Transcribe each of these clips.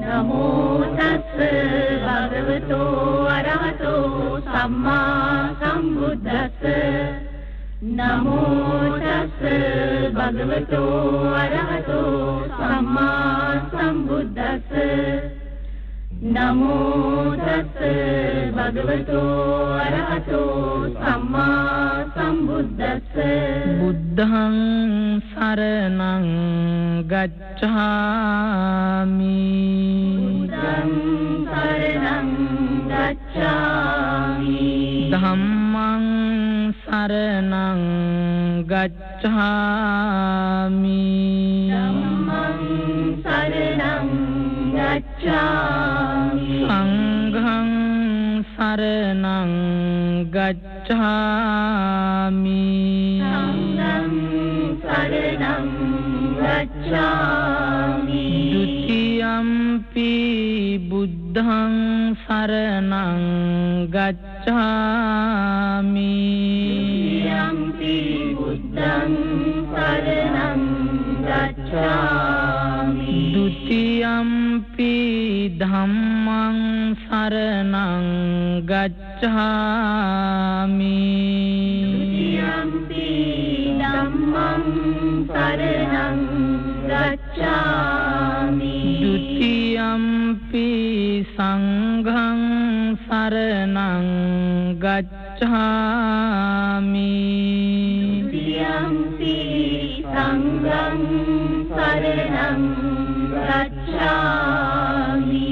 නමෝ තස්ස භගවතෝ අරහතෝ සම්මා සම්බුද්දස්ස නමෝ තස්ස භගවතෝ අරහතෝ සම්මා සම්බුද්දස්ස නමෝ තස්ස භගවතෝ අරහතෝ සම්මා සම්බුද්දස්ස බුද්ධං සරණං ගච්ඡාමි බුද්ධං සරණං ගච්ඡාමි ධම්මං සරණං ගච්ඡාමි ධම්මං සරණං ගච්ඡාමි සංඝං සරණං ගච්ඡාමි සංඝං සරණං ගච්ඡාමි ဒ ුතියම්පි බුද්ධං සරණං ගච්ඡාමි ဒ ුතියම්පි බුද්ධං සරණං ගච්ඡාමි ဒ ුතියම්පි ධම්මං සරණං ගච්ඡාමි ဒ ුතියම්පි ධම්මං සරණං ගච්ඡාමි ဒ ුතියම්පි සංඝං සරණං ගච්ඡාමි ဒ ුතියම්පි සංඝං සරණං ගච්ඡාමි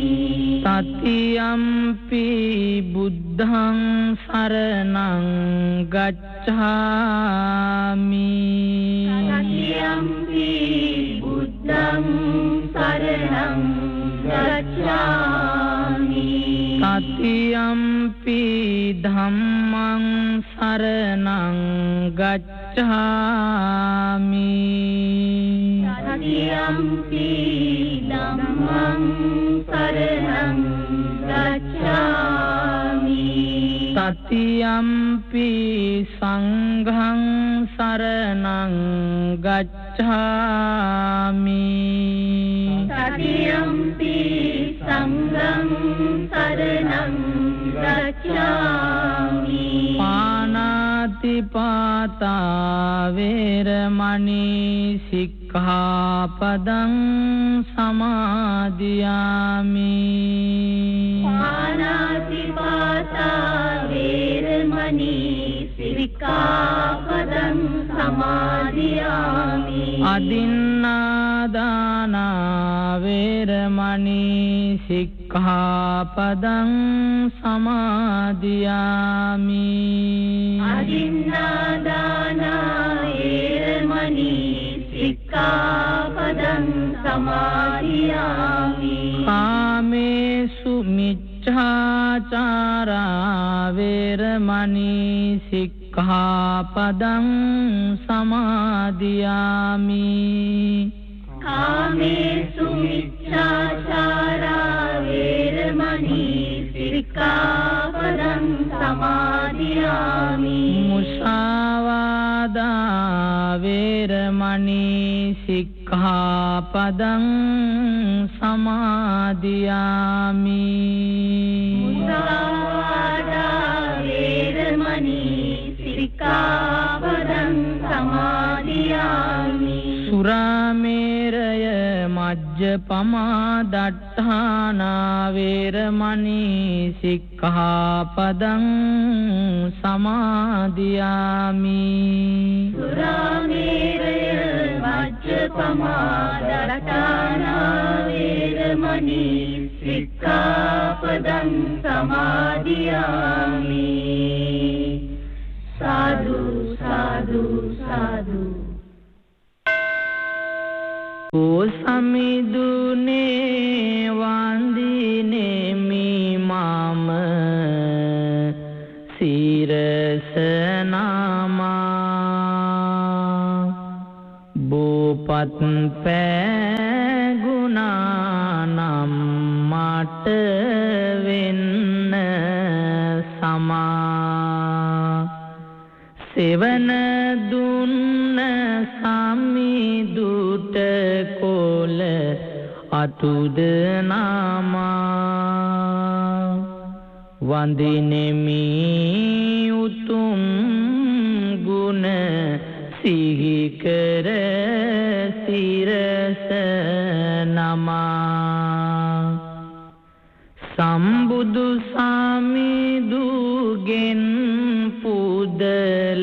තතියම්පි බුද්ධං සරණං ගච්ඡාමි තතියම්පි බුද්ධං සරණං ගච්ඡාමි තතියම්පි ධම්මං සරණං ගච්ඡාමි තතියම්පි ධම්මං සරණං ගච්ඡාමි තතියම්පි සංඝං සරණං ගච්ඡාමි තතියම්පි සංඝං සරණං ගච්ඡාමි පානාතිපාතා වේරමණී සික්ඛාපදං සමාදියාමි පානාතිපාතා වේරමණී සික්ඛාපදං සමාදියාමි අදින්නාදානා වේරමණී සික්ඛාපදං සමාදියාමි අදින්නාදානා වේරමණී සික්ඛාපදං සමාදියාමි කාමේසු මිච්ඡාචාරා වේරමණී සික්ඛාපදං සමාදියාමි කාමේසු මිච්ඡාචාරා වේරමණී සික්ඛාපදං සමාදියාමි මුසාවාදා වේරමණී සික්ඛාපදං සමාදියාමි මුසාවාදා වේරමණී සික්ඛාපදං සමාදියාමි සුරාමේරය මජ්ජපමා දට්ඨානා වේරමණී සික්ඛාපදං සමාදියාමි සුරාමේරය මජ්ජපමා දට්ඨානා වේරමණී සික්ඛාපදං සමාදියාමි සාදු සාදු සාදු සමිදුනේ වන්දිනේ මී මම සිරසනාමා බෝපත් පෑගුණා නම් මට වෙන්න සමා සෙවන දුන්න සමිදුට කොල අතුද නාමා වඳිනෙමි උතුම් ගුණ සිහි කර සිරස නමා සම්බුදු සාමිදුගෙන් පුද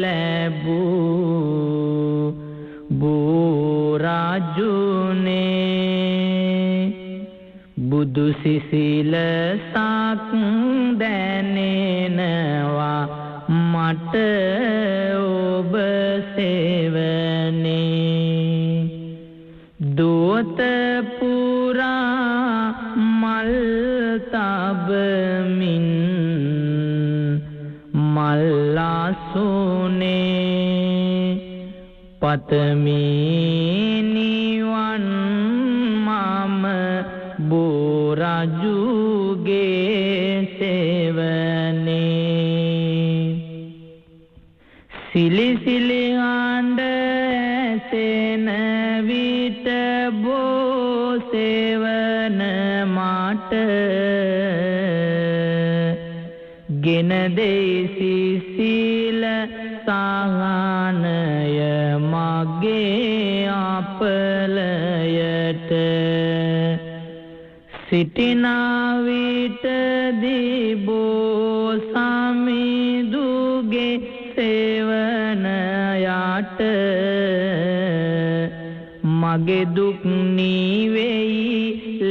ලැබූ බෝරාජුනේ බුදු සිසිල සක් දැනෙනවා මට ඔබ සෙවනේ දෝත පුරා මල් තබමින් මල්ලාසුනේ පතමි නිවන් මම බෝරජුගේ සෙවනේ සිලි සිලි ආණ්ඩ ඇසෙන විට බෝ සෙවන මාට ගෙන දෙයි සිසිල සහනය මගේ අපලයට සිටිනා විට දිබෝ සමිදුගේ සෙවන යට මගේ දුක් නිවෙයි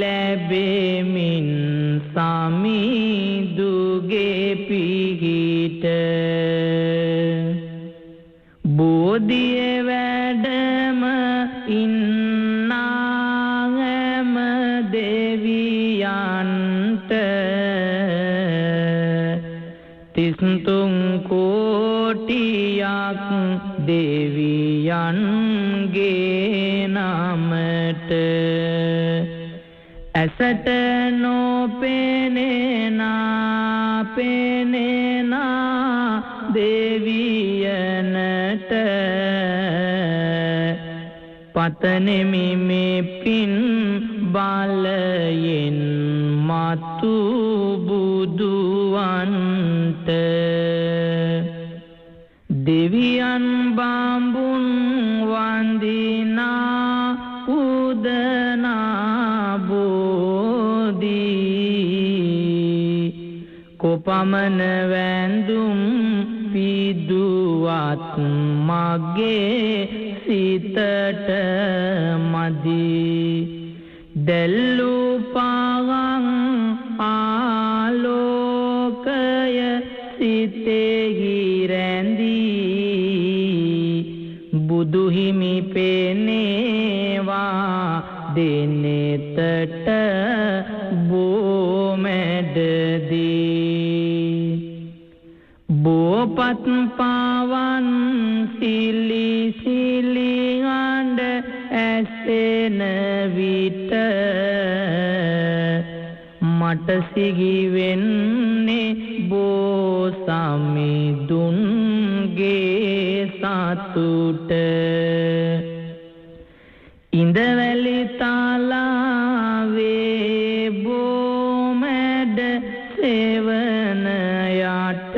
ලැබෙමින් සමිදුගේ පිහිට බෝධියේ වැඩම ඉන්නා හැම දෙවියන්ට තිස්තුන් කෝටියක් දෙවියන්ගේ නමට ඇසට නොපෙනෙනා පෙනෙනා දෙවියනට පතනෙමි මේ පින් බලයෙන් මතු බුදුවන්ට දෙවියන් බඹුන් වන්දිනා පුදනා බෝධී කොපමණ වැඳුම් පිදුවත් මගේ සිතට මදි දෙල්ලු පාගං ආලෝකය සිතෙහි රැඳී බුදුහිමි පෙනේවා දෙනෙතට බෝමැඩදී බෝපත් පාවන් සිලි සිලි අඬ ඇසෙන විට මට සිහි වෙන්නේ බෝ සමිඳුන්ගේ සතුට ඉඳවැලි තාලාවේ බෝමැඩ සෙවන යට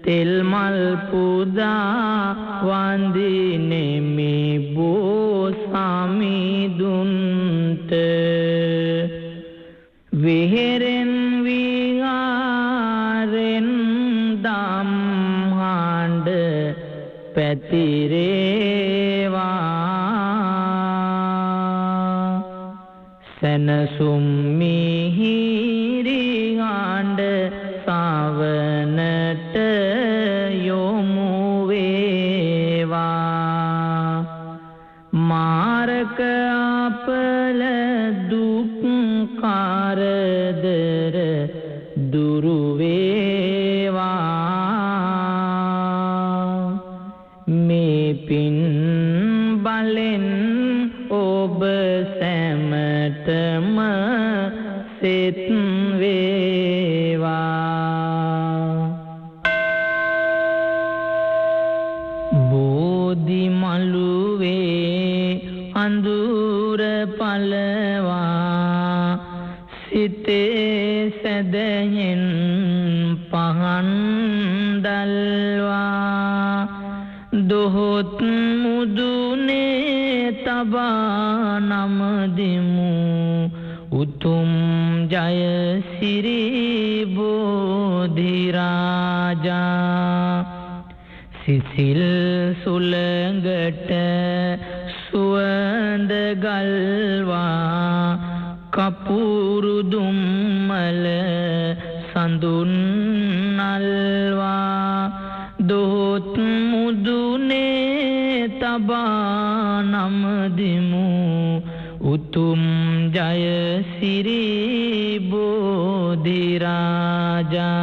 තෙල් මල් පුදා වන්දිනෙමි බෝ සමිඳුන්ට විහෙරෙන් විහාරෙන් දම් හඬ පැතිරේවා සනසුම් මිහිරි හඬ සවනට යොමු වේවා මාරක අපල දුක් කරදර දුරු වේවා මේ පින් බලෙන් ඔබ සැමටම සෙත් වේවා බෝධි මළුවේ අඳුර සිතේ සැදෙන් පහන් දල්වා දොහොත් මුදුනේ තබා නමදිමු උතුම් ජය සිරි බෝධි රාජා සිසිල් සුළඟට සුවඳ ගල්වා කපුරු දුම්මල සඳුන් නල්වා දොහොත් මුදුනේ තබා නමදිමු උතුම් ජය සිරි බෝධි රාජා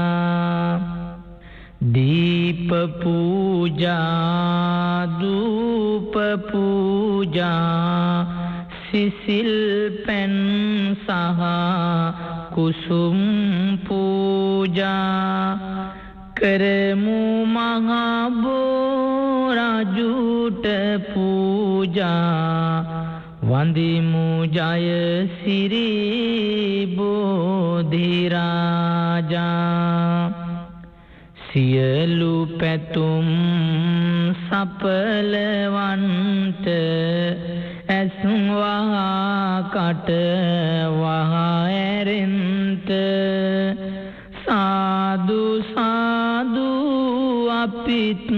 දීප පූජා ධූප පූජා සිසිල් පෙන් සහ කුසුම් පූජා කරමු මහා බෝ රජුට පූජා වන්දිමු ජය සිරි බෝධි රාජා සියලු පැතුම් සපලවන්ට ඇස් වහා කට වහා ඇරෙන්ට සාදු සාදු අපිත්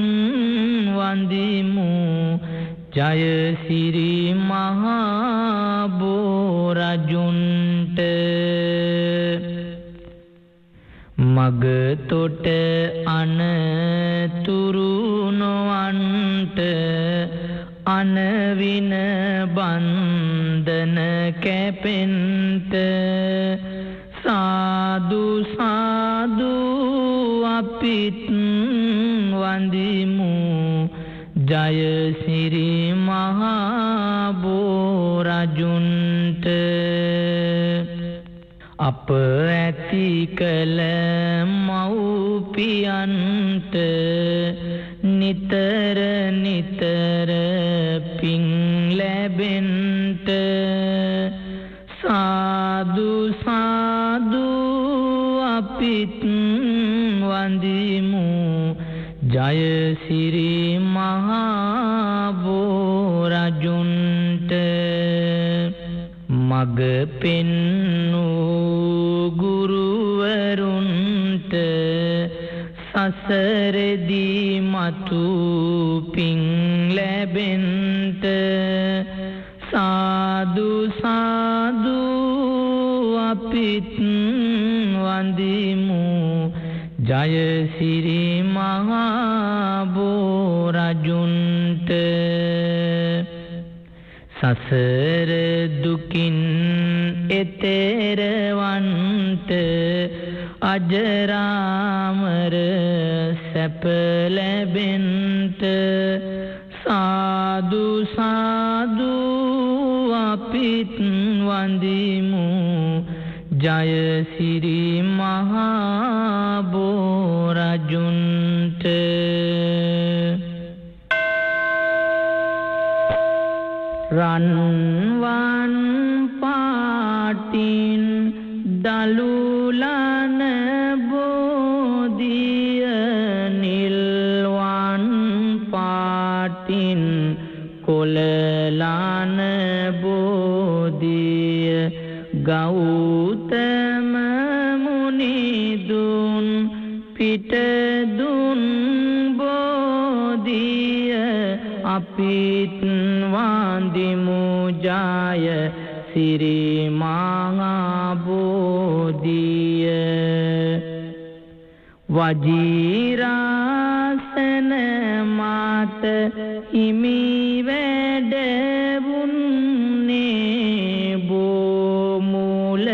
වන්දිමු ජය සිරි මහා බෝ රජුන්ට මග තොට අනතුරු නොවන්ට අනවින බන්ධන කැපෙන්ට සාදු සාදු අපිත් වන්දිමු ජය සිරි මහා බෝ රජුන්ට අප ඇති කළ මව්පියන්ට නිතර නිතර පින් ලැබෙන්ට සාදු සාදු අපිත් වන්දිමු ජය සිරි මහා බෝ රජුන්ට මග පෙන්නූ ගුරුවරුන්ට සසරදී මතු පින් ලැබෙන්ට සාදු සාදු අපිත් වන්දිමු ජය සිරි මහා බෝ රජුන්ට සසර දුකින් එතෙරවන්ට අජරාමර සැප ලැබෙන්ට සාදු සාදු අපිත් වන්දිමු ජය සිරි මහා බෝ රජුන්ට රන්වන් පාටින් දලුලන බෝධිය නිල්වන් පාටින් කොළලන බෝධිය ගෞතම මුනිදුන් පිටදුන් බෝධිය අපිත් වන්දිමු ජය සිරි මහා බෝධිය වජිරාසන මාත හිමි වැඩවුන්නේ බෝමුල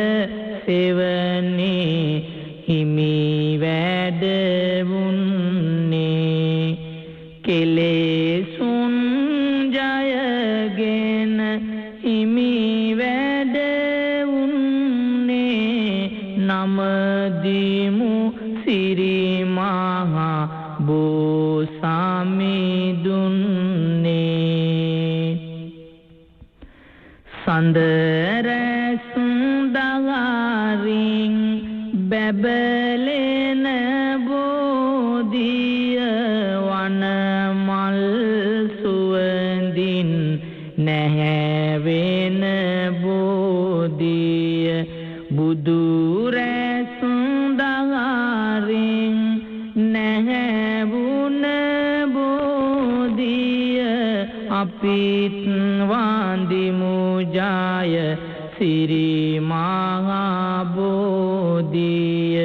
සෙවනේ හිමි වැඩවුන්නේ කෙලෙසුන් ජයගෙන හිමි වැඩවුන්නේ නමදිමු සිරි මහා බෝ සමිඳුන්නේ සඳරැස් දහර බෝධිය බුදු රැසුඳාරින් නැහැවුන බෝධිය අපිත් වන්දිමු ජය සිරි මහා බෝධිය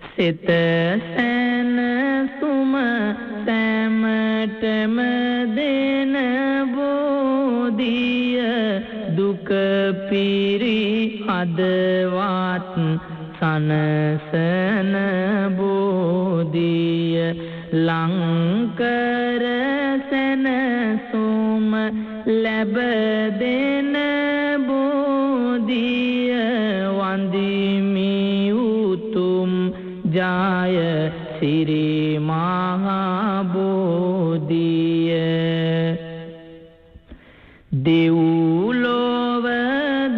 සිත සැනසුම සැමටම දෙන බෝධිය දුක පිරි හදවත් සනසන බෝධිය ලංකර සැනසුම ලැබ දෙන බෝධිය වන්දිමි උතුම් ජය සිරි මහා බෝධිය දෙව්ලොව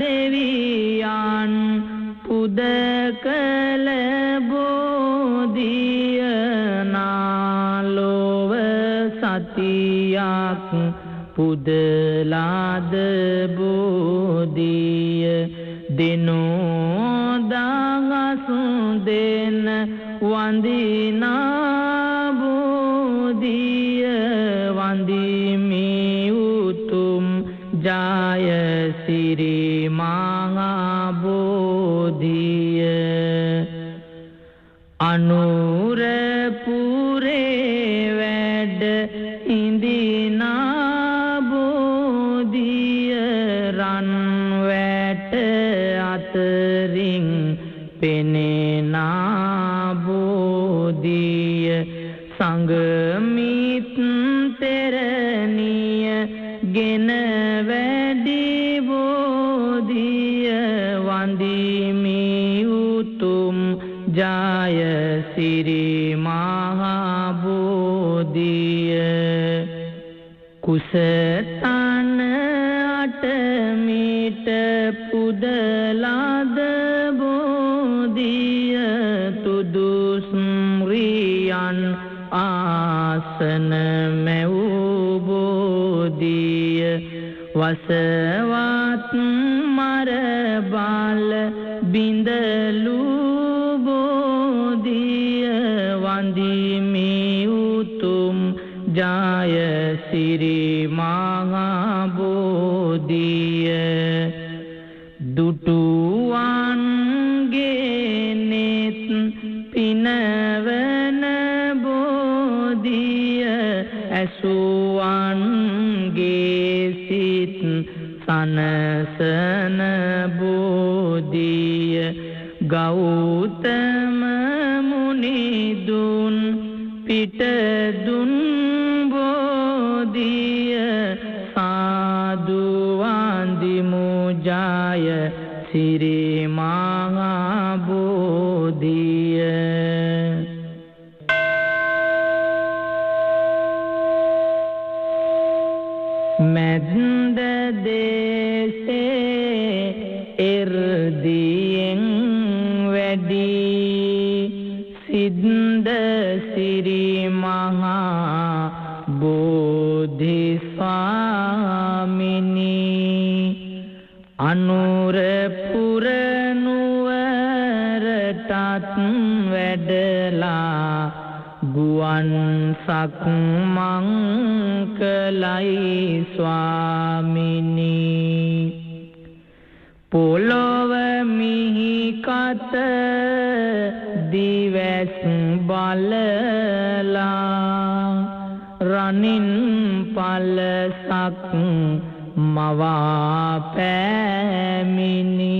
දෙවියන් පුද කළ බෝධිය නාලොව සතියක් පුදලාද බෝධිය දිනෝ දහසු දෙන වන්දිනා බෝධිය වන්දිමි උතුම් ජය සිරි මහා බෝධිය අනුරපුරේ වැඩ ඉඳිනා බෝධිය රන් වැට අතරින් පෙනෙනා බෝධිය සංගමිත් තෙරණිය ගෙන වැඩි බෝධිය වන්දිමි උතුම් ජය සිරි මහා බෝධිය කුසතන අටමිට පුදලාද බෝධිය තුදුස්ම්රියන් ආසන මැවූ බෝධිය වසවත් මර බාල බිඳලු බෝධිය වන්දිමි උතුම් ජය සිරි මහා බෝධිය දුටුවන්ගේ නෙත් පිනවන බෝධිය ඇසුවන්ගේ සිත් සනසන බෝධිය ගෞතම මුනිදුන් පිටදුන් බෝධිය සාදු වන්දිමු ජය සිරි මහා බෝධිය මැද්ද දේසේ එර්දියෙන් වැඩි සිද්ද සිරි මහා බෝධි ස්වාමිනී අනුරපුර නුවරටත් වැඩලා ගුවන් සක්මන් කළයි ස්වාමිනී පොළොව මිහි කත දිවැස් බලලා රනින් පලසක් මවා පෑමිනි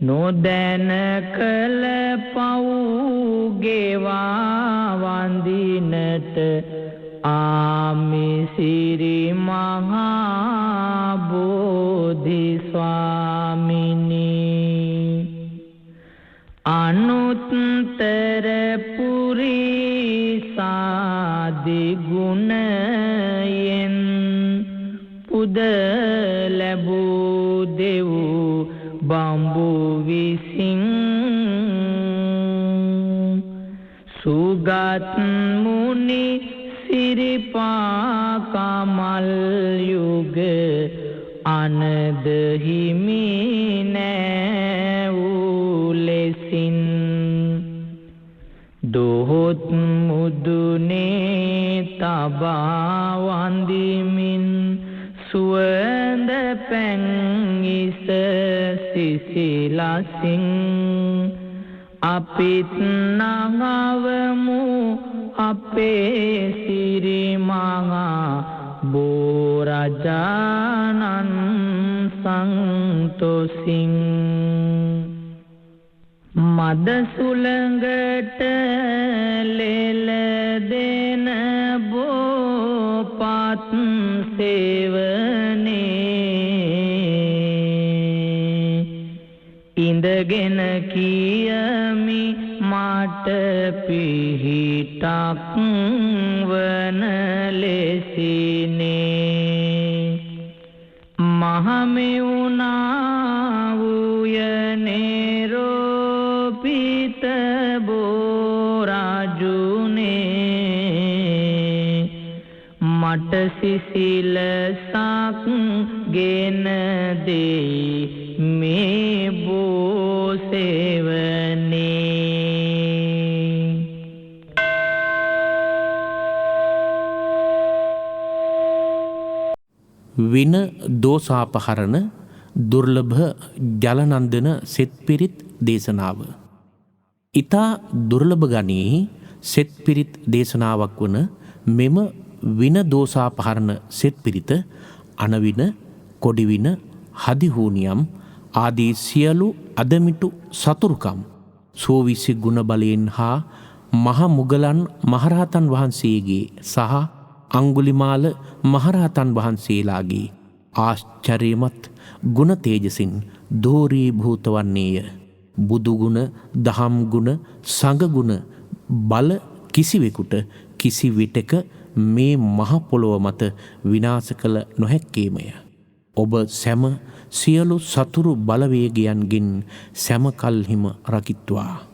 නොදැන කළ පව් ගෙවා වඳිනට ආමි සිරි මහා බෝධි ස්වාමිනී අනුත්තර පුරිසාදි ගුණයෙන් පුද ලැබූ දෙව් බඹු විසින් සුගත් මුනි සිරිපා කමල් යුග අනද හිමි නෑ වූ ලෙසින් දොහොත් මුදුනේ තබා වඳිමින් සුවඳ පැන් ඉස සිසිලසින් අපිත් නගවමු අපේ සිරිමහා බෝරජානන් සංතොසින් මද සුළඟට ලෙල දෙන බෝපත් සේවනේ ඉඳගෙන කියමි මට පිහිටක් වන ලෙසිනේ මහමෙවුනා වූයනේ රෝපිත බෝරාජුනේ මට සිසිලසක් ගෙන දෙයි මේ බෝ සේවනේ වින දෝසාපහරණ දුර්ලභ ජලනන්දන සෙත්පිරිත් දේශනාව. ඊතා දුර්ලභ ගණයේ සෙත්පිරිත් දේශනාවක් වන මෙම වින දෝසාපහරණ සෙත්පිරිත අනවින, කොඩිවින, හදිහූනියම් ආදී සියලු අදමිටු සතුරුකම් සෝවිසි ගුණ බලයෙන් හා මහ මුගලන් මහරහතන් වහන්සේගේ සහ අංගුලිමාල මහරහතන් වහන්සේලාගේ ආශ්චර්යමත් ගුණ තේජසින් දෝරීභූත වන්නේය. බුදුගුණ, දහම් ගුණ, සංඝගුණ බල කිසිවෙකුට කිසි විටක මේ මහ පොළොව මත විනාශ කළ නොහැක්කේමය. ඔබ සැම සියලු සතුරු බලවේගයන්ගෙන් සැම කල්හිම රකිත්වා.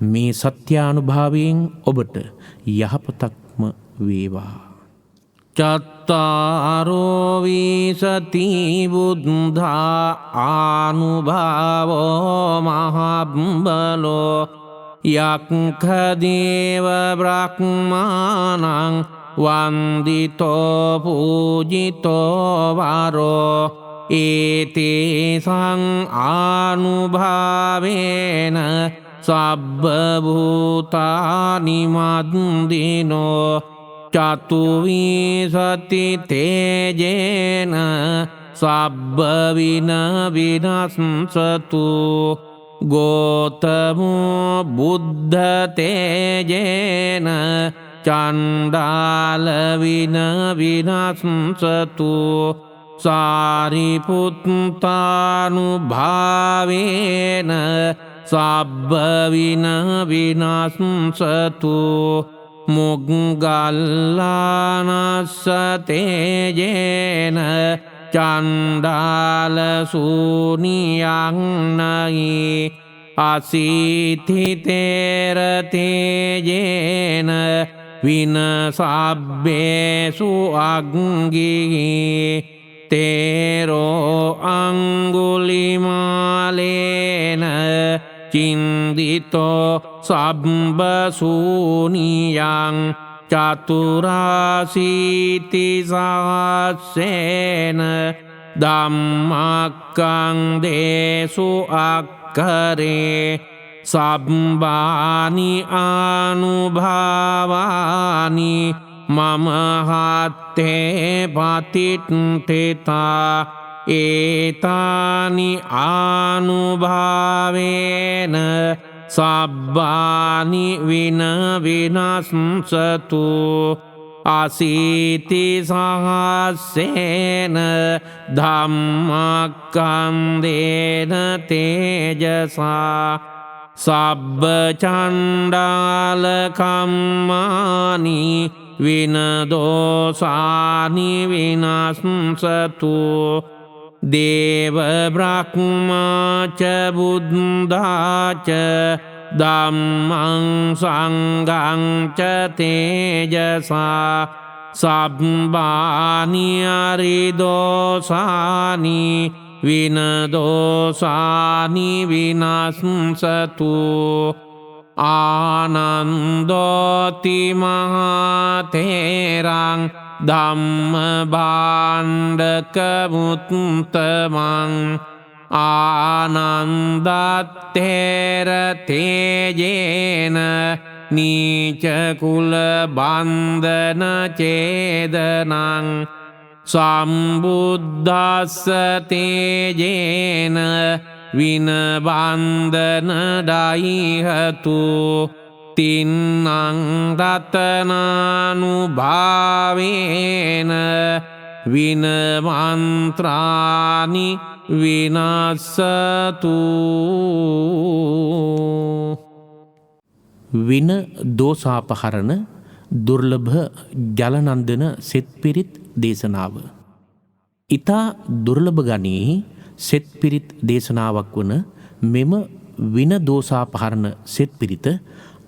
මේ සත්‍යානුභාවයෙන් ඔබට යහපතක්ම වේවා. චත්තාරෝ විසති බුද්ධා ආනුභාවෝ මහබ්බලෝ යක්ඛදේව බ්‍රහ්මාණං වන්දිතෝ පූජිතෝ වරෝ ඒතේසං ආනුභාවේන සබ්බ භූතානි මද්දිනෝ චතුවිසති තේජේන සබ්බ වින විනස්සතු ගෝතමෝ බුද්ධ තේජේන චණ්ඩාල වින විනස්සතු සාරිපුත්තානුභාවේන සබ්බ වින විනස්සතු මුග්ගල්ලානස්ස තේජේන චණ්ඩාල සූනියං නයි අසීතිතේර තේජේන විනසබ්බේසු අග්ගී තේරෝ අංගුලිමාලේන චින්දිතෝ සබ්බසූනියං චතුරාසීති සහස්සේන ධම්මක්ඛං දේසු අක්ඛරේ සබ්බානි ආනුභාවානි මම හත්තේ පතිට්ඨිතා ඒතානි ආනුභාවේන සබ්බානි වින විනස්සතු අසීති සහස්සේන ධම්මක්ඛන්දේන තේජසා සබ්බ චණ්ඩාල කම්මානි විනදෝසානි විනස්සතු දේව බ්‍රහ්මාච බුද්ධාච ධම්මං සංඝං ච තේජසා සබ්බානි අරිදෝසානි විනදෝසානි විනස්සතු ආනන්දෝති මහතේරං ධම්ම භාණ්ඩක මුත්තමං ආනන්දත්තේර තේජේන නීච කුල බන්ධන චේදනං සම්බුද්දස්ස තේජේන විනබන්ධන ඩයිහතු තින්නං රතනානුභාවේන විනමන්ත්‍රානි විනස්සතු. වින දෝසාපහරණ දුර්ලභ ජලනන්දන සෙත්පිරිත් දේශනාව. ඊතා දුර්ලභ ගණයේ සෙත්පිරිත් දේශනාවක් වන මෙම වින දෝසාපහරණ සෙත්පිරිත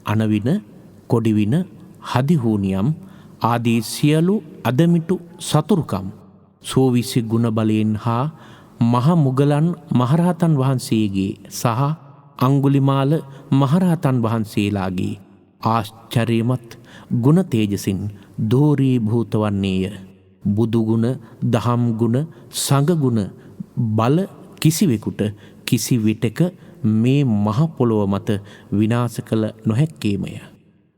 අනවින, කොඩිවින, හදිහූනියම් ආදී සියලු අදමිටු සතුරුකම් සෝවිසි ගුණ බලයෙන් හා මහ මුගලන් මහරහතන් වහන්සේගේ සහ අංගුලිමාල මහරහතන් වහන්සේලාගේ ආශ්චර්යමත් ගුණ තේජසින් දෝරීභූත වන්නේය. බුදුගුණ, දහම් ගුණ, සංඝගුණ බල කිසිවෙකුට කිසි විටක මේ මහ පොළොව මත විනාශ කළ නොහැක්කේමය.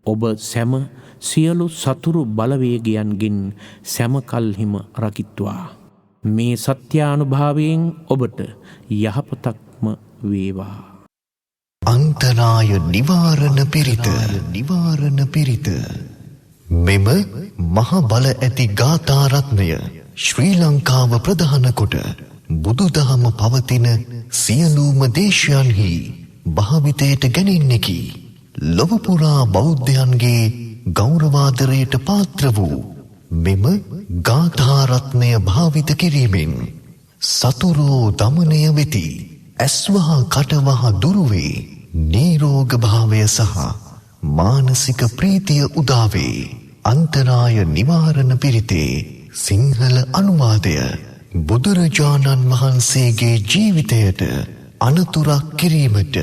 ඔබ සැම සියලු සතුරු බලවේගයන්ගෙන් සැම කල්හිම රකිත්වා. මේ සත්‍යානුභාවයෙන් ඔබට යහපතක්ම වේවා. අන්තරාය නිවාරණ පිරිත මෙම මහ බල ඇති ගාථා රත්නය ශ්‍රී ලංකාව ප්‍රධාන කොට බුදුදහම පවතින සියලුම දේශයන්හි භාවිතයට ගැනෙන්නකි. ලොව පුරා බෞද්ධයන්ගේ ගෞරවාදරයට පාත්‍ර වූ මෙම ගාථා රත්නය භාවිත කිරීමෙන් සතුරෝ දමනය වෙති. ඇස්වහා කටවහා දුරුවේ. නීරෝග භාවය සහ මානසික ප්‍රීතිය උදාවේ. අන්තරාය නිවාරණ පිරිතේ සිංහල අනුවාදය බුදුරජාණන් වහන්සේගේ ජීවිතයට අනතුරක් කිරීමට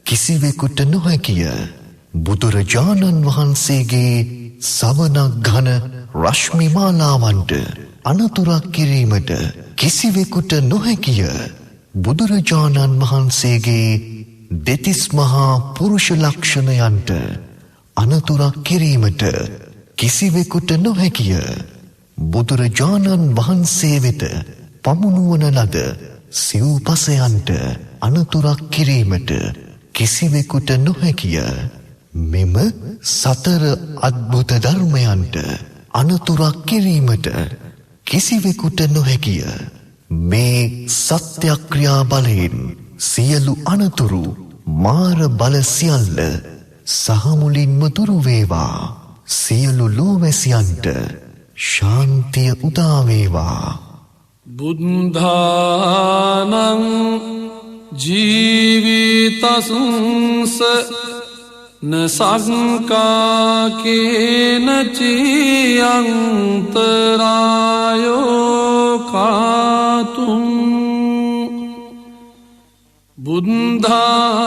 කිසිවෙකුට නොහැකිය. බුදුරජාණන් වහන්සේගේ සවනක් ඝන රශ්මි මාලාවන්ට අනතුරක් කිරීමට කිසිවෙකුට නොහැකිය. බුදුරජාණන් වහන්සේගේ දෙතිස් මහා පුරුෂ ලක්ෂණයන්ට අනතුරක් කිරීමට කිසිවෙකුට නොහැකිය. බුදුරජාණන් වහන්සේ වෙත පමුණුවන ලද සිව්පසයන්ට අනතුරක් කිරීමට කිසිවෙකුට නොහැකිය. මෙම සතර අද්භුත ධර්මයන්ට අනතුරක් කිරීමට කිසිවෙකුට නොහැකිය. මේ සත්‍යක්‍රියා බලයෙන් සියලු අනතුරු මාර බල සියල්ල සහමුලින්ම දුරු වේවා. සියලු ලෝවැසියන්ට ශාන්තිය උදා වේවා. බුද්ධානං ජීවිතසුංස නසංකාකේන චියන්තරායෝ කාතුම්. බුද්ධානං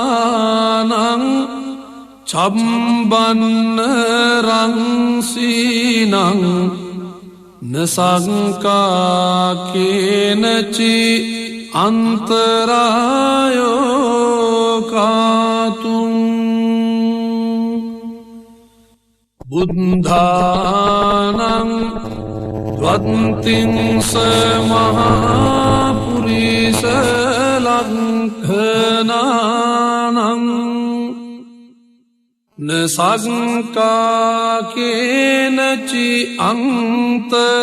චම්බන්න රංසීනං නසංකාකේනචි අන්තරායෝ කාතුම්. බුද්ධානං වත්තිංස මහාපුරිස ලක්ඛනානං නසංකාකේනචි අන්තරායෝ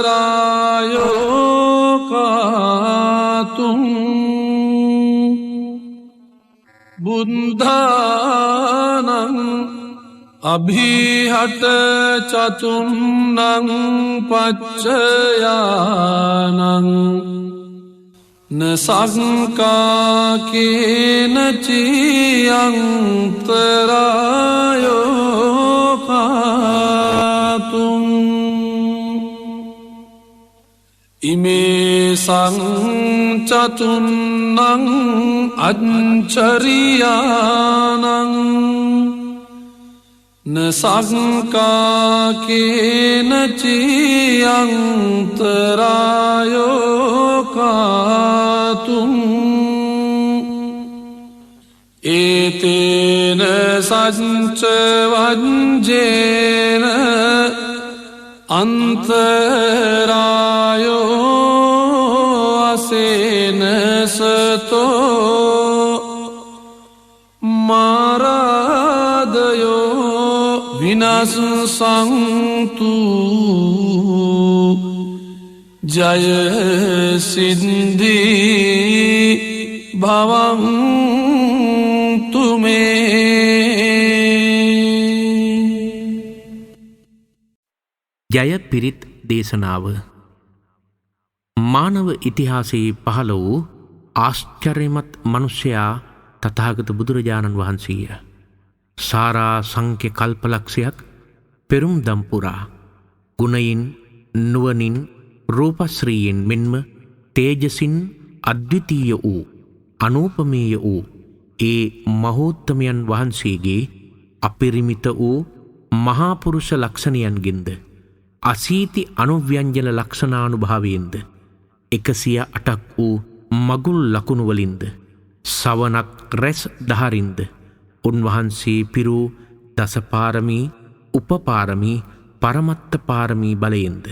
කාතුම්. බුද්ධානං අභිහට චතුන්නං පච්චයානං නසංකාකේනචි අන්තරායෝ කාතුම්. ඉමේ සංචතුන්නං අච්චරියානං නසංකාකේනචියන්තරායෝකාතුම් ඒතේන සච්චවජ්ජේන අන්තරායෝ අසේන සතෝ මාරාදයෝ විනස්සංතු ජයසින්දී භවන්තුමේ. ජය පිරිත් දේශනාව මානව ඉතිහාසයේ පහළ වූ ආශ්චර්යමත් මනුෂ්‍යයා තථාගත බුදුරජාණන් වහන්සේය. සාරා සංඛ්‍ය කල්පලක්ෂයක් පෙරුම් දම්පුරා ගුණයින් නුවණින් රූපශ්‍රීයෙන් මෙන්ම තේජසින් අද්විතීය වූ අනූපමේය වූ ඒ මහෝත්තමයන් වහන්සේගේ අපරිමිත වූ මහා පුරුෂ ලක්ෂණයන්ගෙන්ද අසීති අනුව්‍යංජන ලක්ෂණානුභාවයෙන්ද 108ක් වූ මගුල් ලකුණු වලින්ද සවනක් රැස් දහරින්ද උන්වහන්සේ පිරූ දසපාරමී උපපාරමී පරමත්ත පාරමී බලයෙන්ද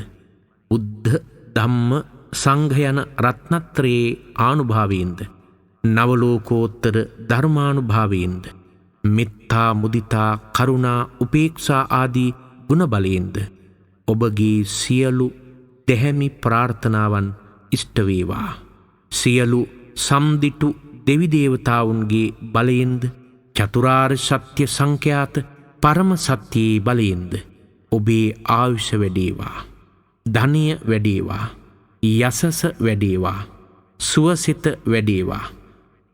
බුද්ධ ධම්ම සංඝ යන රත්නත්‍රයේ ආනුභාවයෙන්ද නවලෝකෝත්තර ධර්මානුභාවයෙන්ද මෙත්තා මුදිතා කරුණා උපේක්ෂා ආදී ගුණ බලයෙන්ද ඔබගේ සියලු දැහැමි ප්‍රාර්ථනාවන් ඉෂ්ට වේවා. සියලු සම්දිටු දෙවි දේවතාවුන්ගේ බලයෙන්ද චතුරාර්ය සත්‍ය සංඛ්‍යාත පරම සත්‍යයේ බලයෙන්ද ඔබේ ආයුෂ වැඩේවා. ධනය වැඩේවා. යසස වැඩේවා. සුවසිත වැඩේවා.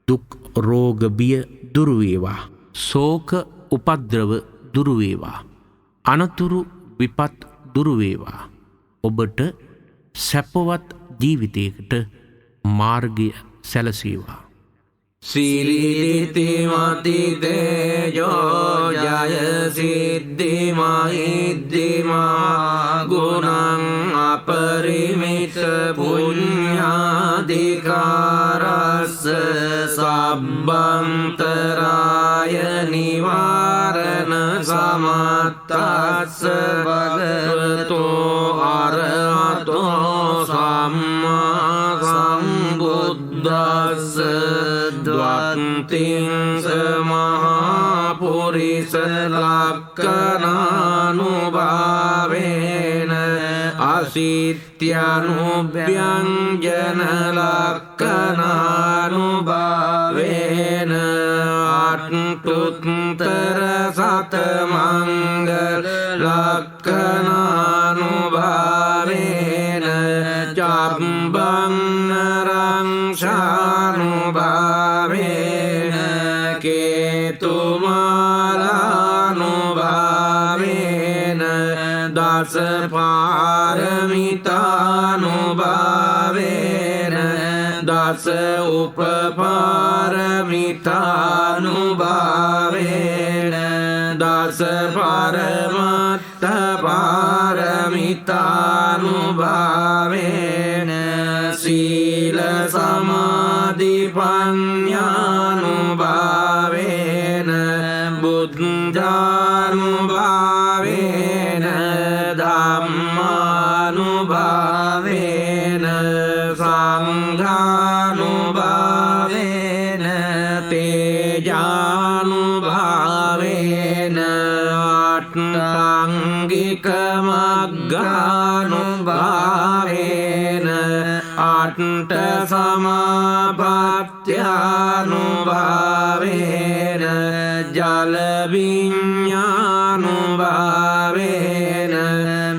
දුක් රෝග බිය දුරු වේවා. ශෝක උපද්‍රව දුරු වේවා. අනතුරු විපත් දුරු වේවා. ඔබට සැපවත් ජීවිතයකට මාර්ගය සැලසේවා. සිරිතිමතිතේජෝ ජය සිද්ධිමහිද්ධිමා ගුණං අපරිමිත පුඤ්ඤාධිකාරස්ස සබ්බන්තරාය නිවාරණ සමත්තස්ස භගවතෝ අරහතෝ සම්මා සම්බුද්දස්ස ද්වන්තිං සමහා පුරිස ලක්ඛනානුභාවේන අසිත්‍යනුභ්‍යංජන ලක්ඛනානුභාවේන අට්ඨුත්තර සතමංගල ලක්ඛනානුභාවේන චම්බං නරං ශානුභාවේන කේතුමාලානුභාවේන දස පාරමිතානුභාවේන දස උපපාරමිතානුභාවේන දස පරමත්ත පාරමිතානුභාවේන සීල සමාධි පඤ්ඤානුභාවේන බුද්ධානුභාවේන ධම්මානුභාවේන සංඝානුභාවේන තේජානුභාවේන අට්ඨාංගික මග්ගානුභාවේන අට්ඨ සමාපත්ත්‍යානුභාවේන ජල විඤ්ඤානුභාවේන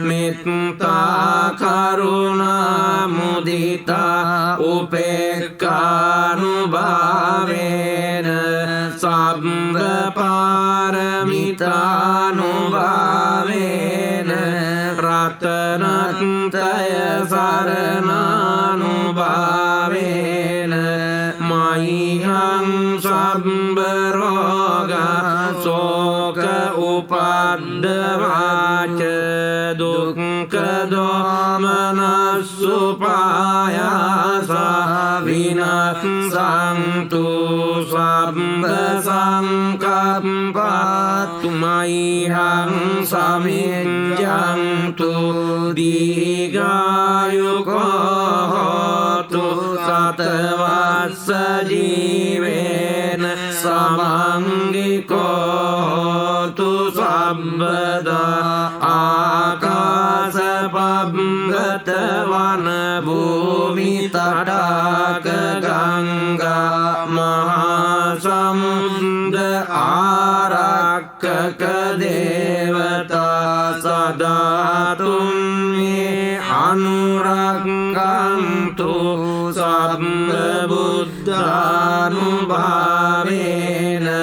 මෙත්තා කරුණා මුදිතා උපේක්ඛානුභාවේන සබ්බ පාරමිතානුභාවේන රතනත්‍රය සරණා tumaihang sabbaroga soka upaddavaca dukkha domanasupayasa vinassantu sabba sankappa tumaihang samijjantu dīgāyuko hotu satavassa jīvena samangiko hotu sabbada ākāsa pabgata vana bhūmi tataka ganga mahasamudra ārakkaka devata sadātum anurakkantu sabba buddhanubhavena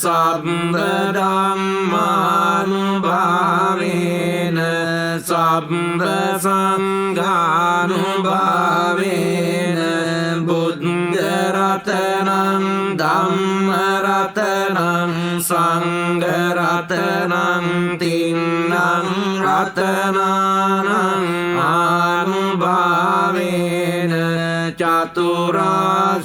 sabba dhammanubhavena sabba sanghanubhavena buddha ratanam dhamma ratanam sangha ratanam tinnam ratananam anubhavena caturasiti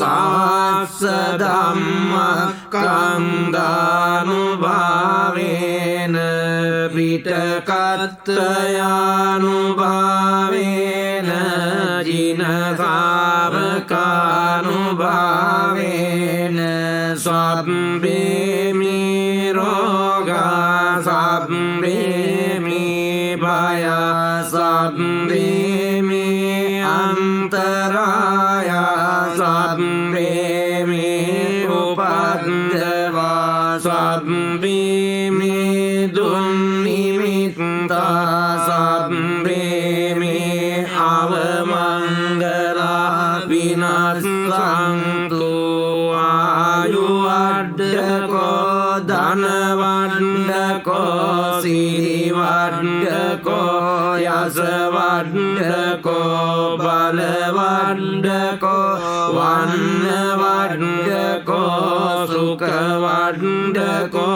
sahassa dhamma kandanubhavena pitakattayanubhavena jinasavakanubhavena sabbe miroga sabbe mi bhaya sabbe mi antaraya sabbe mi upaddava sabbe mi dunnimitta sabbe mi avamangala vinassantu ayuvaddako dhanavaddako sirivaddako yasavaddako balavaddako vannavaddako sukavaddako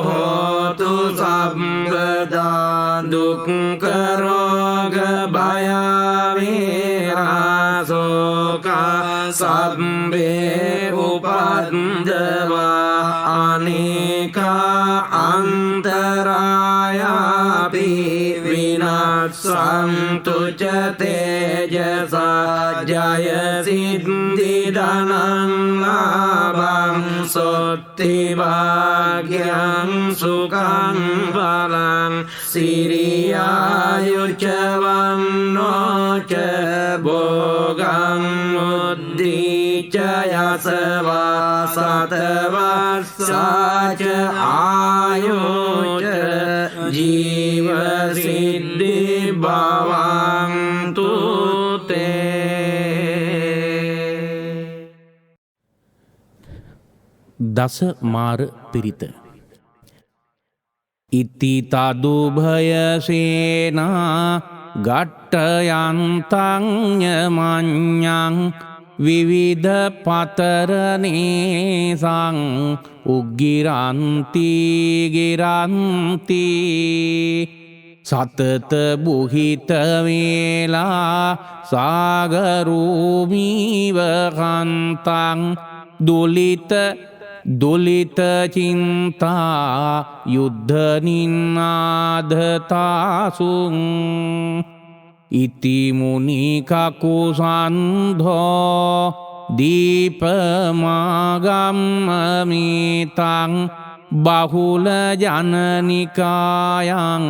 hotu sabbada dukkha roga bhaya virasoka sabbe upaddava aneka antaraya pi vinassantu ca tejasa jaya siddhi dhanam labham sotti bhagyam sukham phalam siriyayu ca vanno ca bhogam uddhi ca yasava satavassa ca ayu ca jiva siddhi bhavantu te. දස මාර පිරිත. ඉති තදුභයසේනා ගට්ටයන්තං විවිධ පතරනේසං උග්ගිරන්ති ගිරන්ති සතත බුහිත වේලා සාගරූමීව කන්තං දුලිත චින්තා යුද්ධ නින්නාධතාසුං ඉති මුනි කකුසන්ධෝ දීපමාගම්මමිතං බහුල ජනනිකායන්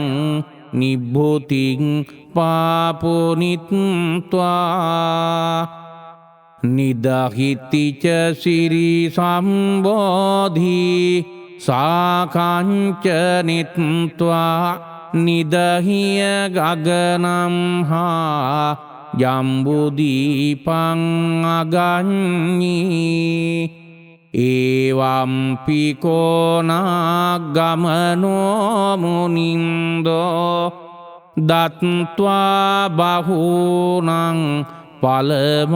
නිබ්බුතින් පාපුනිත්වා නිදහිතිච සිරි සම්බෝධී සාකංචනිත්වා නිදහිය ගගනම් හා ජම්බුදීපං අගඤ්ඤී ඒවම්පිකෝනාගමනෝ මුනින්දෝ දත්වා බහූනං පළමග්ගදානං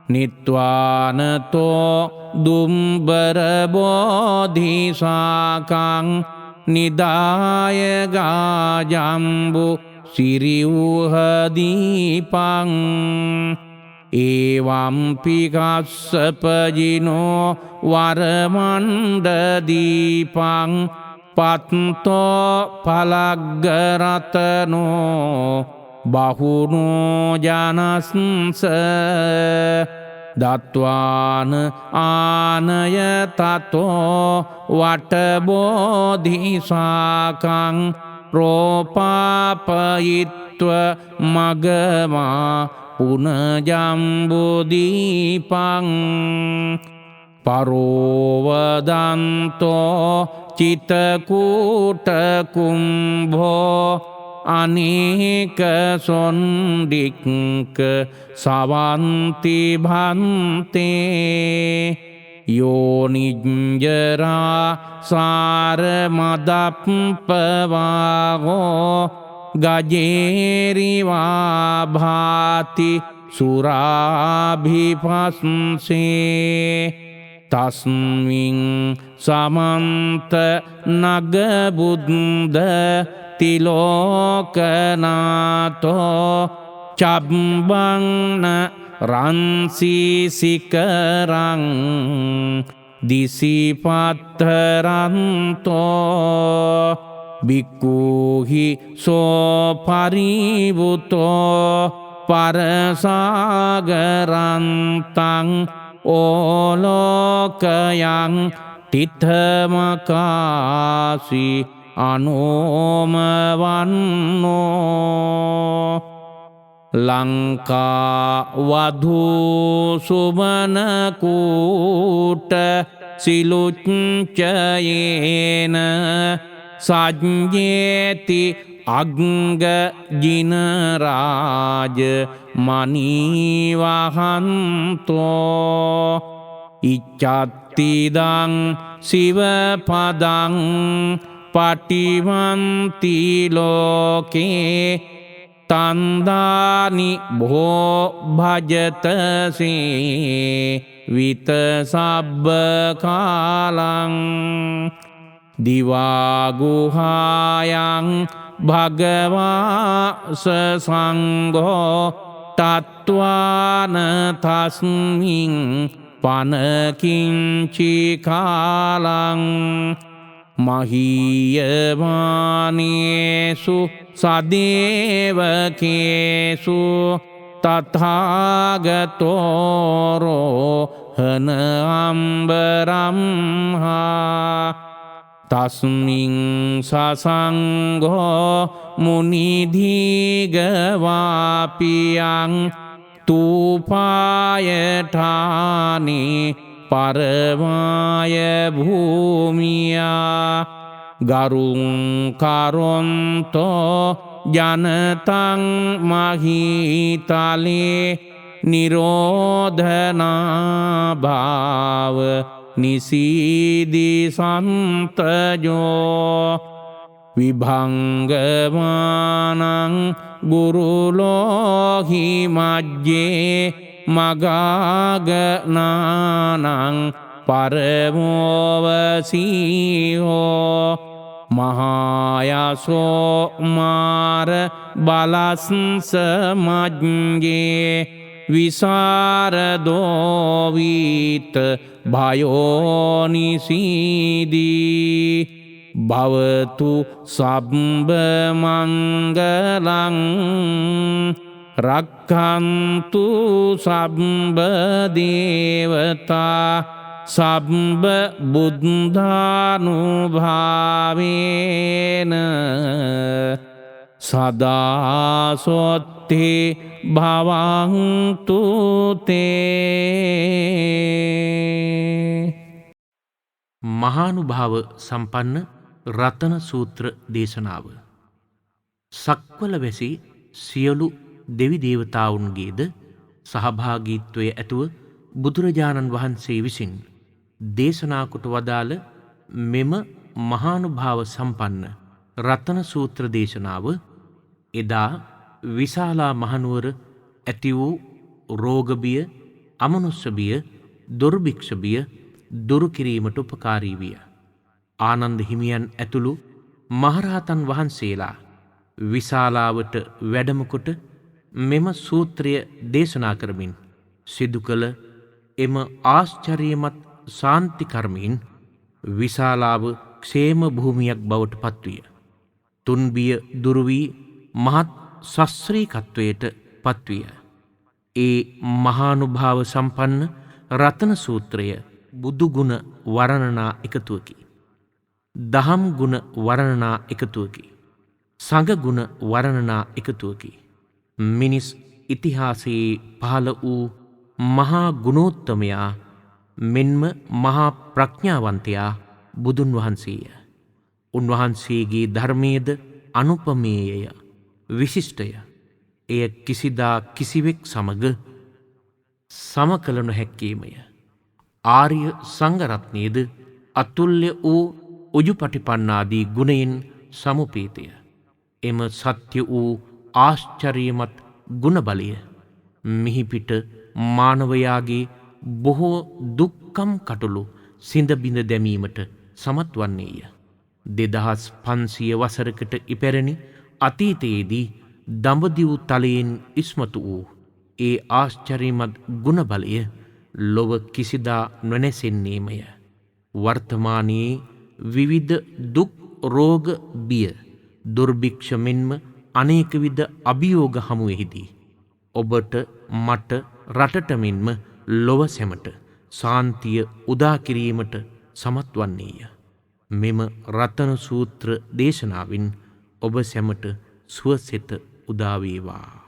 නිත්වානතෝ දුම්බර බෝධිසාකං නිදාය ගාජම්බු සිරිව්හදීපං ඒවම්පි කස්සපජිනෝ වරමණ්ඩදීපං පත්තෝ පලග්ගරතනෝ බහුනෝ ජනස්ස දත්වාන ආනය තතෝ වටබෝධිසාකං රෝපාපයිත්ව මගමා පුනජම්බුදීපං පරෝවදන්තෝ චිතකූටකුම්භෝ අනේක සොන්ඩික්ක සවන්ති භන්තේ යෝනිජ්ජරා සාරමදප්පවාගෝ ගජේරිවා භාති සුරාභිපස්සේ තස්මින් සමන්ත නගබුද්ද තිලෝකනාතෝ චබ්බංන රන්සිසිකරං දිසිපත්තරන්තෝ බික්කුහි සෝපරිවුතෝ පරසාගරන්තං ඕලෝකයන් තිතමකාසි අනෝමවන්නෝ ලංකා වධූසුමනකූට සිලුච්චයේන සජ්ජේති අග්ගජිනරාජ මනීවහන්තෝ ඉච්චත්තිදං සිවපදං පටිවන්ති ලෝකේ තන්දානි භෝ භජතසේ විත සබ්බ කාලං දිවාගුහායන් භගවාස සංඝෝ තත්වාන තස්මින් පනකින්චි කාලං මහීයමානේසු සදේවකේසු තථාගතෝරෝ හන අම්බරම්හා තස්මින් සසංඝෝ මුනිධීගවාපියං තූපායඨානේ පරමාය භූමියා ගරුං කරොන්තෝ ජනතං මහීතලේ නිරෝධනා භාව නිසීදි සන්තජෝ විභංගමානං ගුරුලෝහි මජ්ජේ මගාගනානං පරමෝවසීහෝ මහායසෝ මාර බලස්ස මජ්ජේ විසරදෝවීත භයෝනිසීදී භවතු සබ්බ මංගලං රක්ඛන්තු සබ්බ දේවතා සබ්බ බුද්ධානුභාවේන සදාසොත්තේ භවන්තු තේ. මහානුභාව සම්පන්න රතන සූත්‍ර දේශනාව. සක්වල වැසි සියලු දෙවි දේවතාවුන්ගේද සහභාගීත්වය ඇතුව බුදුරජාණන් වහන්සේ විසින් දේශනා කොට වදාළ මෙම මහානුභාව සම්පන්න රතන සූත්‍ර දේශනාව එදා විශාලා මහනුවර ඇති වූ රෝගබිය, අමනුස්සබිය, දුර්භික්ෂබිය දුරු කිරීමට උපකාරී විය. ආනන්ද හිමියන් ඇතුළු මහරහතන් වහන්සේලා විශාලාවට වැඩමකොට මෙම සූත්‍රය දේශනා කරමින් සිදු කළ එම ආශ්චර්යමත් ශාන්තිකර්මයෙන් විශාලාව ක්ෂේම භූමියක් බවට පත්විය. තුන්බිය දුරුවී මහත් ශස්ත්‍රීකත්වයට පත්විය. ඒ මහානුභාව සම්පන්න රතන සූත්‍රය බුදුගුණ වර්ණනා එකතුවකි. දහම් ගුණ වර්ණනා එකතුවකි. සංඝගුණ වර්ණනා එකතුවකි. මිනිස් ඉතිහාසයේ පහළ වූ මහා ගුණෝත්තමයා මෙන්ම මහා ප්‍රඥාවන්තයා බුදුන් වහන්සේය. උන්වහන්සේගේ ධර්මයේද අනුපමේයය, විශිෂ්ටය. එය කිසිදා කිසිවෙක් සමග සමකළ නොහැක්කේමය. ආර්ය සංඝරත්නයේද අතුල්‍ය වූ උජුපටිපන්නාදී ගුණයෙන් සමුපේතය. එම සත්‍ය වූ ආශ්චර්යමත් ගුණබලය මිහිපිට මානවයාගේ බොහෝ දුක්කම් කටුළු සිඳබිඳ දැමීමට සමත් වන්නේය. 2500 වසරකට ඉපැරණි අතීතයේදී දඹදිව් තලයෙන් ඉස්මතු වූ ඒ ආශ්චර්යමත් ගුණබලය ලොව කිසිදා නොනැසෙන්නේමය. වර්තමානයේ විවිධ දුක් රෝග බිය දුර්භික්ෂ මෙන්ම අනේකවිධ අභියෝග හමුවෙහිදී ඔබට මට රටට මෙන්ම ලොව සැමට ශාන්තිය උදා කිරීමට සමත් වන්නේය. මෙම රතන සූත්‍ර දේශනාවෙන් ඔබ සැමට සුවසෙත උදා වේවා.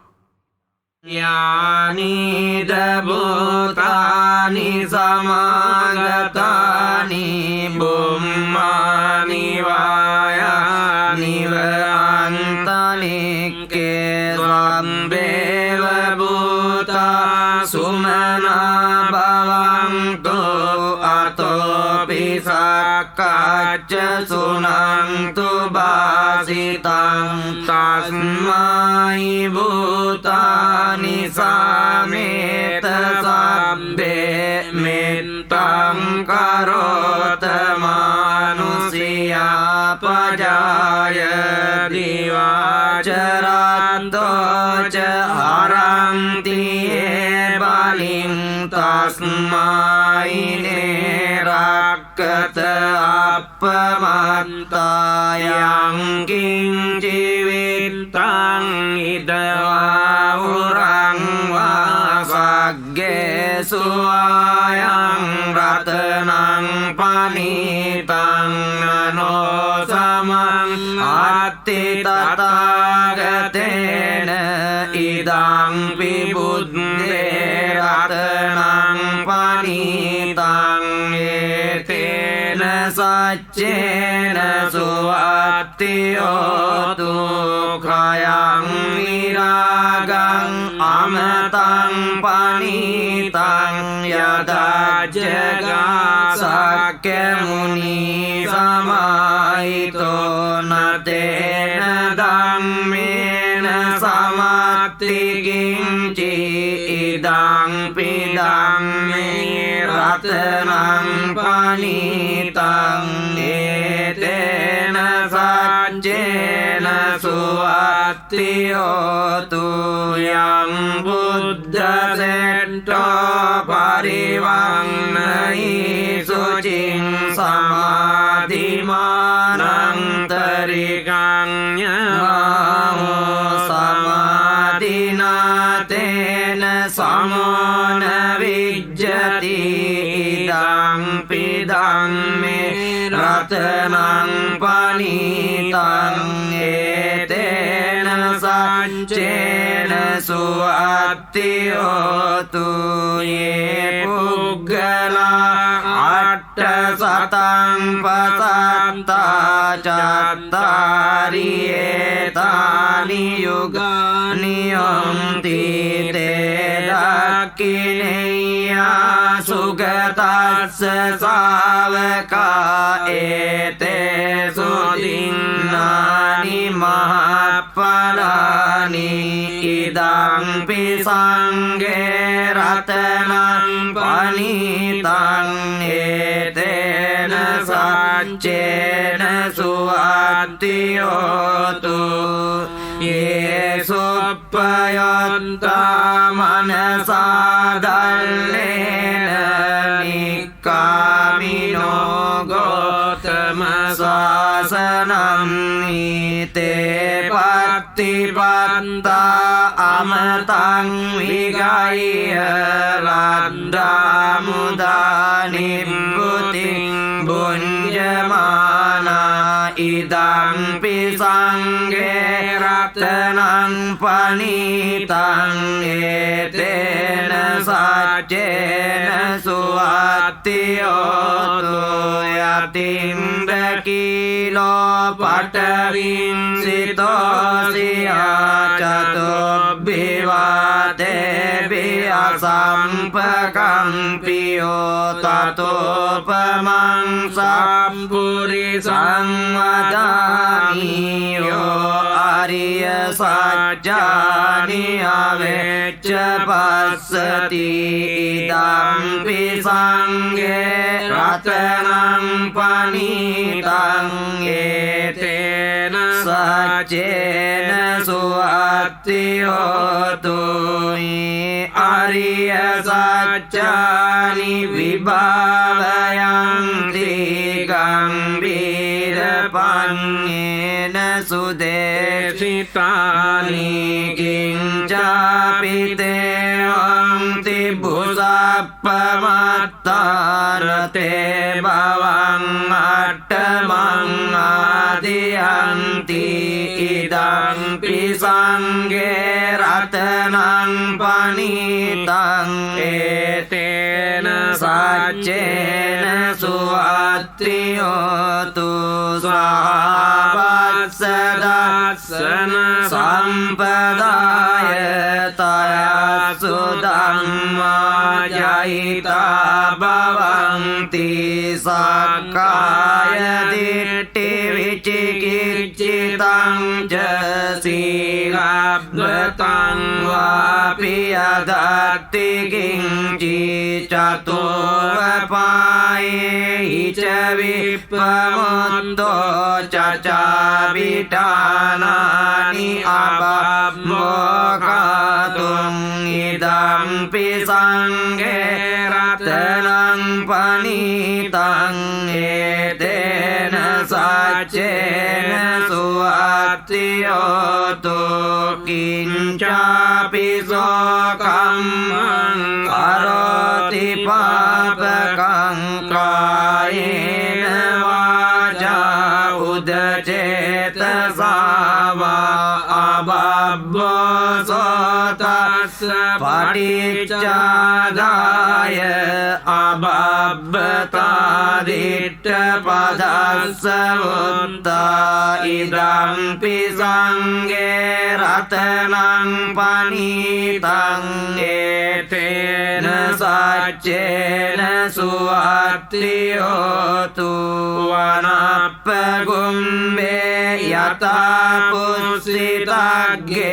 යානිද භූතානි සමාගතානි බුම්මානි වායානි වන්තනික්කේ සම්බේව භූතා සුමනා භවන්තු අතෝ පිසක්කච්ච සුනන්තු බාසිතං තස්මයි භූතානි සාමේත සබ්බේ මෙත්තං කරෝත මානුසියා පජාය දිවාචරත්තෝච හරන්තියේ බලින් තස්මයිනේ රක්කත අපමත්තායං කිංචිවිත්තං ඉදවා උරං වාසග්ගේ සුවායං රතනං පනිතං නනෝසමං අත්ති තථාගතේන ඉදං පිබුද්දේ රතනං පනිතං ඒතේන සච්චේන සුවත්තියෝතු khයං විරාගං අමතං පනිතං යදජ්ජගා සක්‍ය මුනි සමාහිතෝ නතේන ධම්මේන සමත්තිකින්චි ඉදං පිදම්මේ රතනං පනිතං ඒතේන සච්චේන සුවත්තියෝතු යං බුද්ධ සෙට්ටෝ පරිවන්නයි සුචින් සමාධිමානං තරිකං ඥානෝ සමාධිනාතේන සමෝන විජ්ජති ඉදං පිදම්මේ රතනං පනිතං ඒතේන සච්චේන සුවත්තියෝතු යේ පුග්ගලා අට්ඨ සතං පසත්තා චත්තාරි ඒතානි යුගානි යන්ති තේ දක්ඛිනේයා සුගතස්ස ශාවකා ඒතේ සුදින්නානි මහප්පලානි ඉදම්පි සංඝේ රතනං පනිතං ඒතේන සච්චේන සුවත්තියෝතු යේසුප්පයොත්තා මනසාදල්ලේන නික්කාමිනෝ ගෝතම ශාසනං ඊතේ පත්තිපත්තා අමතං විගය රද්දා මුදා නිබ්බුතිං බුඤ්ජමානා ඉදම්පි සංඝේ රතනං පනිතං ඒතේන සච්චේන සුවත්තියෝතු යතිම්බ කීලෝ පඨවින් සිතෝසියා චතුබ්බිවාතේ අසම්පකම්පියෝ තතෝපමං සම්පුරි සංවදානියෝ ආරිය සත්‍යානි අවෙච්ච පස්සති ඉදම්පි සංඝේ රතනං පනිතං ඒතේන සච්චේන සුවත්තියෝතු ආරිය සත්‍යානි විභාවයන්ති ගම්බීර පඤ්ඤේන සුදේශිතානි කිංචාපිතේ හොන්ති බුසප්පමත්තාරතේ භවං අට්ඨමං ආදියන්ති ඉදම්පි සංඝේ රතනං පනිතං ඒතේන සච්චේන සුවත්තියෝතු ස්වාවස්ස දස්සන සම්පදාය තයසු ධම්මා ජහිතා භවන්ති සක්කාය දිට්ඨි විචිකිච්ඡිතං ච සීලබ්බතං වාපි අදත්ති කිංචි චතෝවපායේ ච විප්පමුත්තෝ චචාවිඨානානි අබම්මෝකාතුං ඉදම්පි සංඝේ රතනං පනිතං ඒතේන සච්චේන සුවත්තියෝතු කිංචාපි සෝකම්මං කරෝති පාපකං කායේන වාචා උදචේතසා වා අබබ්බසෝතස්ස පටිච්චාදාය අබබ්බතා දිට්ඨ පදස්ස උත්තා ඉදම්පි සංඝේ රතනං පනිතං ඒතේන සච්චේන සුවත්තියෝතු වනප්පගුම්බේ යතා පුස්සිතග්ගේ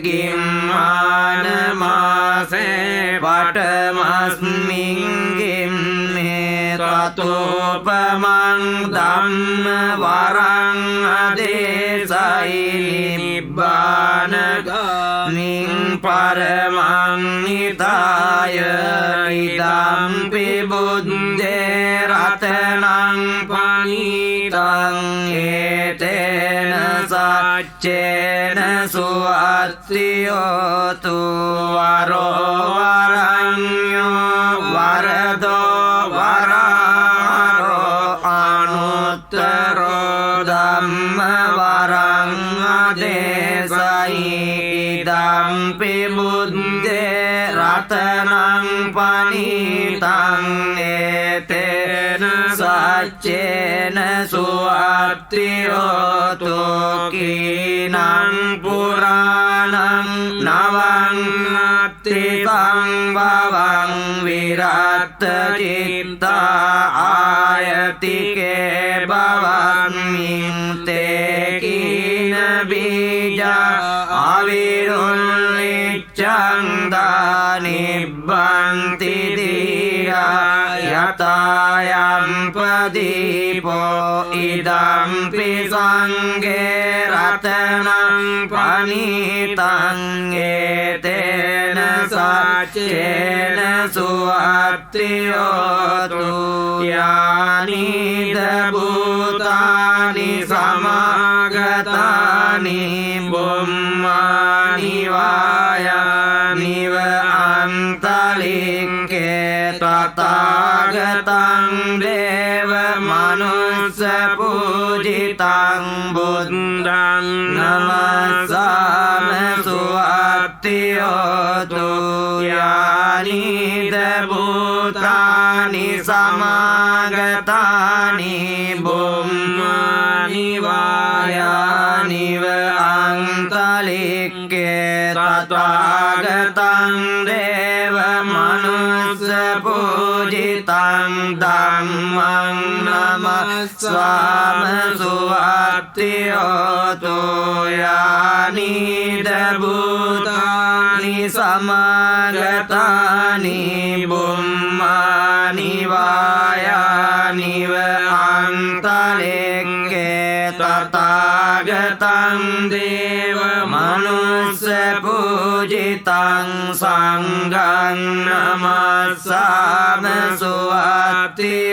ගිම්මාන මාසේ පඨමස්මින් ගිම්මේ තතෝපමං ධම්ම වරං අදේසයි නිබ්බාන ගාමින් පරමං නිතාය ඉදම්පි බුද්දේ රතනං පනිතං ඒතේන සච්චේන සුවත්තියෝතු වරෝ වරඤ්ඤෝ වරදෝ වරාරෝ අනුත්තරෝ ධම්ම වරං අදේසයි ඉදම්පි බුද්දේ රතනං පනිතං ඒතේන සච්චේන සුවත්තියෝතු කීනං පුරාණං නවං අත්ති සංභවං විරත් චිත්තා ආයතිකේ භවං මින් තේ කීන බීජ ආවේ නිබ්බන්ති දීරා යතායම් පදීපෝ ඉදම්පි සංඝේ රතනං පනිතං ඒතේන සච්චේන සුවත්තියෝතු යානිද භූතානි සමාගතානි බුම්මානි වායානිව අන්තලික්කේ තථාගතං දේව මනුස්ස පූජිතං බුද්ධං නමස්සාම සුවත්තියෝතු යානිද භූතානි සමාගතානි බුම්මානි වායානිව අන්තලික්කේ තථාගතං දේව මනුස්ස පූජිතං ධම්මං නමස්සාම සුවත්තියෝතු යානිද භූතානි සමාගතානි බුම්මානි වායානිව අන්තලික්කේ තථාගතං දේව මනුස්ස පූජිතං සංඝං නමස්සාම සුවත්තියෝතු